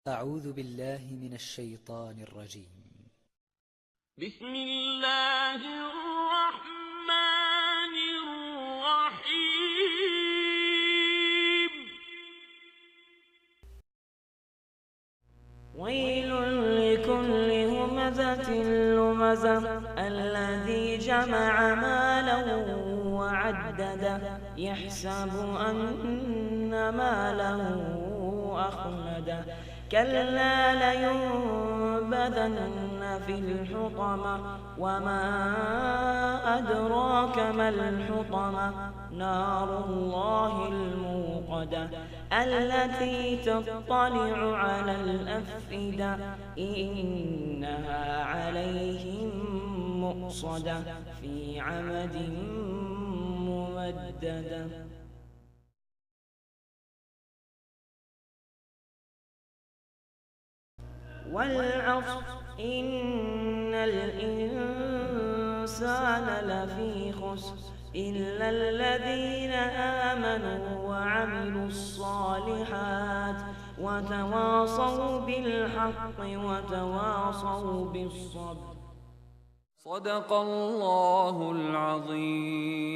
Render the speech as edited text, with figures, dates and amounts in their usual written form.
أعوذ بالله من الشيطان الرجيم. بسم الله الرحمن الرحيم. ويل لكل همزة لمزة الذي جمع مالا وعدده يحسب أن ماله أخلده كلا لينبذن في الحطمة وما أدراك ما الحطمة نار الله الموقدة التي تطلع على الأفئدة إنها عليهم مؤصدة في عمد ممددة. والعصر إن الإنسان لفي خسر إلا الذين آمنوا وعملوا الصالحات وتواصوا بالحق وتواصوا بالصبر. صدق الله العظيم.